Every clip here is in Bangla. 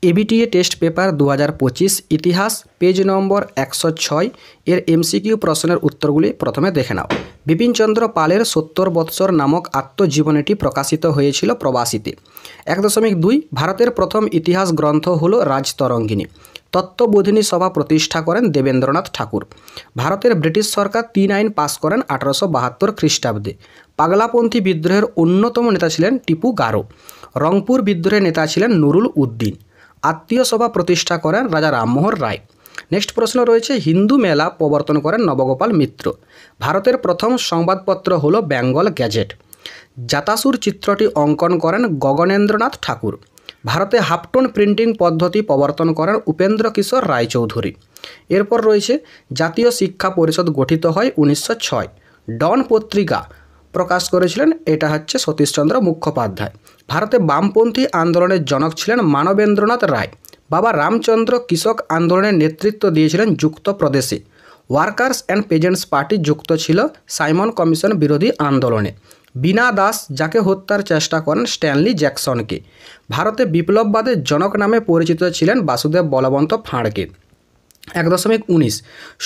এবিটিএ টেস্ট পেপার 2025 ইতিহাস পেজ নম্বর 106 এর এমসিকিউ প্রশ্নের উত্তরগুলি প্রথমে দেখে নাও। বিপিনচন্দ্র পালের 70 বৎসর নামক আত্মজীবনীটি প্রকাশিত হয়েছিল প্রবাসীতে। 1.2 ভারতের প্রথম ইতিহাস গ্রন্থ হল রাজতরঙ্গিনী। তত্ত্ববোধিনী সভা প্রতিষ্ঠা করেন দেবেন্দ্রনাথ ঠাকুর। ভারতের ব্রিটিশ সরকার 3 আইন পাশ করেন 1872 খ্রিস্টাব্দে। পাগলাপন্থী বিদ্রোহের অন্যতম নেতা ছিলেন টিপু গারো। রংপুর বিদ্রোহের নেতা ছিলেন নুরুল উদ্দিন। আত্মীয় সভা প্রতিষ্ঠা করেন রাজা রামমোহন রায়। নেক্সট প্রশ্ন রয়েছে, হিন্দু মেলা প্রবর্তন করেন নবগোপাল মিত্র। ভারতের প্রথম সংবাদপত্র হল বেঙ্গল গ্যাজেট। জাতাসুর চিত্রটি অঙ্কন করেন গগনেন্দ্রনাথ ঠাকুর। ভারতে হাফটোন প্রিন্টিং পদ্ধতি প্রবর্তন করেন উপেন্দ্র কিশোর রায়চৌধুরী। এরপর রয়েছে, জাতীয় শিক্ষা পরিষদ গঠিত হয় 1906। ডন পত্রিকা প্রকাশ করেছিলেন, এটা হচ্ছে সতীশচন্দ্র মুখোপাধ্যায়। ভারতে বামপন্থী আন্দোলনের জনক ছিলেন মানবেন্দ্রনাথ রায়। বাবা রামচন্দ্র কৃষক আন্দোলনের নেতৃত্ব দিয়েছিলেন যুক্তপ্রদেশে। ওয়ার্কার্স অ্যান্ড পেজেন্টস পার্টি যুক্ত ছিল সাইমন কমিশন বিরোধী আন্দোলনে। বীণা দাস যাকে হত্যার চেষ্টা করেন স্ট্যানলি জ্যাকসনকে। ভারতে বিপ্লববাদের জনক নামে পরিচিত ছিলেন বাসুদেব বলবন্ত ফাঁড়কে। 1.19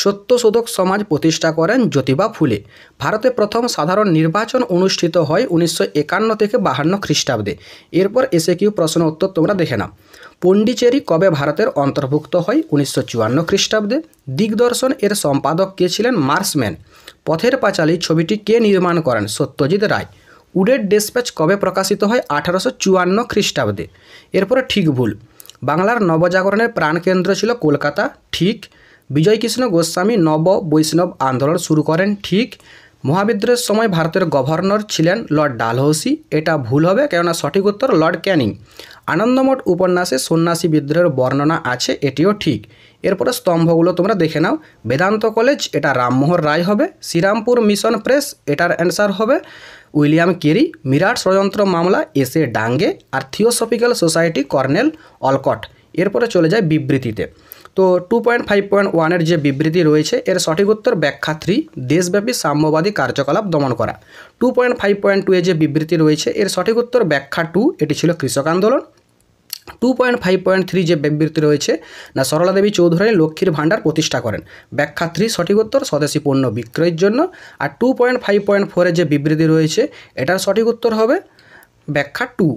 সত্যশোধক সমাজ প্রতিষ্ঠা করেন জ্যোতিবা ফুলে। ভারতে প্রথম সাধারণ নির্বাচন অনুষ্ঠিত হয় 1951 থেকে 52 খ্রিস্টাব্দে। এরপর এসএকিউ প্রশ্ন উত্তর তোমরা দেখে নাও। পন্ডিচেরি কবে ভারতের অন্তর্ভুক্ত হয়? 1954 খ্রিস্টাব্দে। দিগদর্শন এর সম্পাদক কে ছিলেন? মার্সম্যান। পথের পাঁচালী ছবিটি কে নির্মাণ করেন? সত্যজিৎ রায়। উডের ডিসপ্যাচ কবে প্রকাশিত হয়? 1854 খ্রিস্টাব্দে। এরপরে ঠিক ভুল। বাংলার নবজাগরণের প্রাণকেন্দ্র ছিল কলকাতা, ঠিক। বিজয়কৃষ্ণ গোস্বামী নব বৈষ্ণব আন্দোলন শুরু করেন, ঠিক। মহাবিদ্রোহের সময় ভারতের গভর্নর ছিলেন লর্ড ডালহৌসি, এটা ভুল হবে, কেননা সঠিক উত্তর লর্ড ক্যানিং। আনন্দমঠ উপন্যাসে সন্ন্যাসী বিদ্রোহের বর্ণনা আছে, এটিও ঠিক। এরপরে স্তম্ভগুলো তোমরা দেখে নাও। বেদান্ত কলেজ, এটা রামমোহন রায় হবে। শ্রীরামপুর মিশন প্রেস, এটার অ্যান্সার হবে উইলিয়াম কেরি। মিরাট ষড়যন্ত্র মামলা এস.এ. ডাঙ্গে। আর থিওসফিক্যাল সোসাইটি কর্নেল অলকট। এরপরে চলে যায় বিবৃতিতে। তো 2.5.1 যে বিবৃতি রয়েছে এর সঠিক উত্তর ব্যাখ্যা 3, দেশব্যাপী সাম্যবাদী কার্যকলাপ দমন করা। 2.5.2 যে বিবৃতি রয়েছে এর সঠিক উত্তর ব্যাখ্যা 2, এটি ছিল কৃষক আন্দোলন। 2.5.3 যে বিবৃতি রয়েছে না, সরলা দেবী চৌধুরী লক্ষ্মীর ভাণ্ডার প্রতিষ্ঠা করেন। ব্যাখ্যা 3 সঠিক উত্তর স্বদেশী পণ্য বিক্রয়ের জন্য। আর 2.5.4 যে বিবৃতি রয়েছে এটার সঠিক উত্তর হবে ব্যাখ্যা 2।